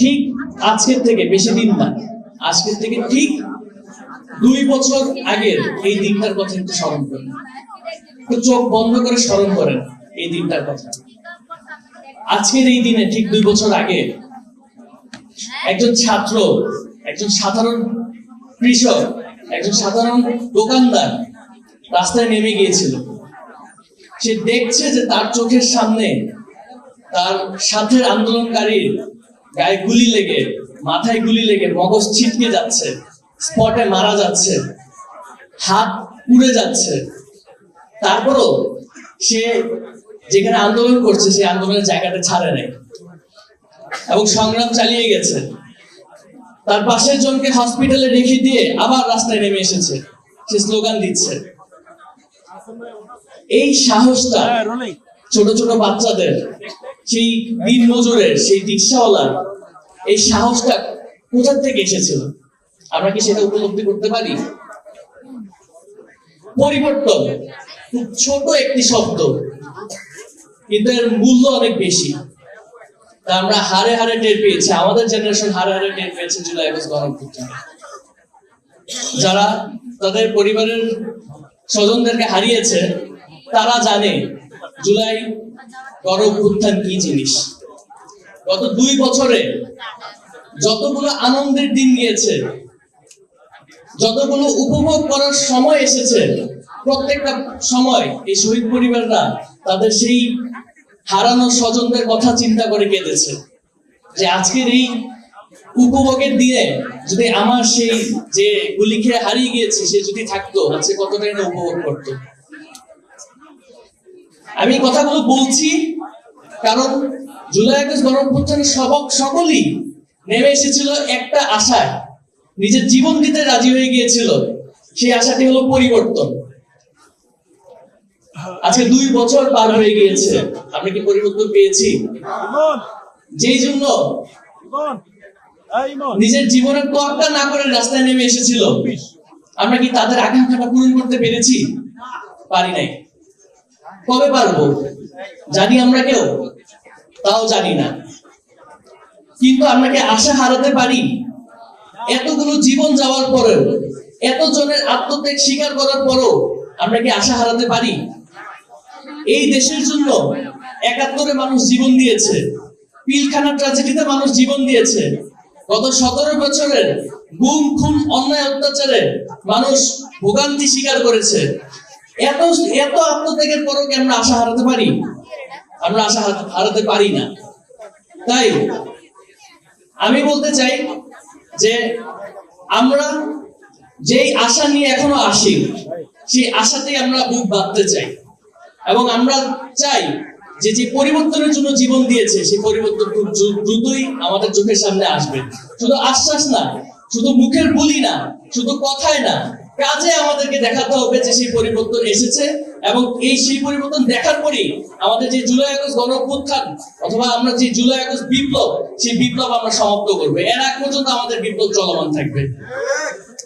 ঠিক আজকের থেকে বেশি দিন না, আজকের থেকে ঠিক 2 বছর আগের এই দিনটার কথা একটু স্মরণ করেন, একটু চোখ বন্ধ করে স্মরণ করেন এই দিনটার কথা। আজকের এই দিনে ঠিক 2 বছর আগে একজন ছাত্র, একজন সাধারণ কৃষক, একজন সাধারণ দোকানদার রাস্তায় নেমে গিয়েছিল। সে দেখছে যে তার চোখের সামনে তার সাথের আন্দোলনকারীর গায়ে গুলি লেগে, মাথায় গুলি লেগে মগজ ছিটকে যাচ্ছে, স্পটে মারা যাচ্ছে, হাত পুড়ে যাচ্ছে। তারপরও সে যেখানে আন্দোলন করছে সেই আন্দোলনের জায়গাটা ছাড়ে নাই এবং সংগ্রাম চালিয়ে গেছে। তার পাশের জনকে হসপিটালে রেখে দিয়ে আবার রাস্তায় নেমে এসেছে, সে স্লোগান দিচ্ছে। এই সাহসটা ছোট ছোট বাচ্চাদের, সেই দিন মজুরের, সেই রিক্সাওয়ালার এই সাহসটা কোথা থেকে এসেছিল? আমরা কি সেটা উপলব্ধি করতে পারি? পরিবর্তন খুব ছোট একটি শব্দ, কিন্তু এর মূল্য অনেক বেশি। তা আমরা হারে হারে টের পেয়েছি, আমাদের জেনারেশন হারে হারে টের পেয়েছে জুলাই আগস্ট গণঅভ্যুত্থানে। যারা তাদের পরিবারের স্বজনদেরকে হারিয়েছে তারা জানে জুলাই গণঅভ্যুত্থান কি জিনিস। গত 2 বছরে যতগুলো আনন্দের দিন গিয়েছে, যতগুলো উপভোগ করার সময় এসেছে, প্রত্যেকটা সময় এই শহীদ পরিবাররা তাদের সেই হারানো স্বজনদের কথা চিন্তা করে কেঁদেছে যে আজকের এই উপভোগের দিনে যদি আমার সেই যে গুলি খেয়ে হারিয়ে গিয়েছে সে যদি থাকতো, আজকে কতটাই না উপভোগ করতো। আমি কথাগুলো বলছি কারণ জুলাই আগস্ট গণঅভ্যুত্থানের সকলেই নেমে এসেছিল একটা আশায়, নিজের জীবন দিতে রাজি হয়ে গিয়েছিল। সেই আশাটি হলো পরিবর্তন। আজকে 2 বছর পার হয়ে গিয়েছে, আমরা কি পরিবর্তন পেয়েছি? যেই জন্য নিজের জীবনের তোয়াক্কা না করে রাস্তায় নেমে এসেছিল, আমরা কি তাদের আকাঙ্ক্ষাটা পূরণ করতে পেরেছি? পারি নাই। কবে পারবো জানি আমরা কেউ? তাও জানি না। কিন্তু আমরা কি আশা হারাতে পারি? এতগুলো জীবন যাওয়ার পরেও, এত জনের আত্মত্যাগ স্বীকার করার পরও আমরা কি আশা হারাতে পারি? এই দেশের জন্য 71-এ মানুষ জীবন দিয়েছে, পিলখানা ট্র্যাজেডিতে মানুষ জীবন দিয়েছে, গত 17 বছরের গুম খুন অন্যায় অত্যাচারে মানুষ ভোগান্তি স্বীকার করেছে। এত এত আত্মত্যাগের পরও কি আমরা আশা হারাতে পারি? আমরা আশা হারাতে পারি না। তাই আমি বলতে চাই যে আমরা যেই আশা নিয়ে এখনো আসি, সেই আশাতেই আমরা বুক বাঁধতে চাই এবং আমরা চাই যে যে পরিবর্তনের জন্য জীবন দিয়েছে সেই পরিবর্তন খুব দ্রুতই আমাদের চোখের সামনে আসবে। শুধু আশ্বাস না, শুধু মুখের বুলি না, শুধু কথায় না, কাজে আমাদেরকে দেখাতে হবে যে সেই পরিবর্তন এসেছে এবং সেই পরিবর্তন দেখার পরেই আমাদের যে জুলাই আগস্ট গণঅভ্যুত্থান অথবা আমরা যে জুলাই আগস্ট বিপ্লব, সেই বিপ্লব আমরা সমাপ্ত করবো। এর আগ পর্যন্ত আমাদের বিপ্লব চলমান থাকবে।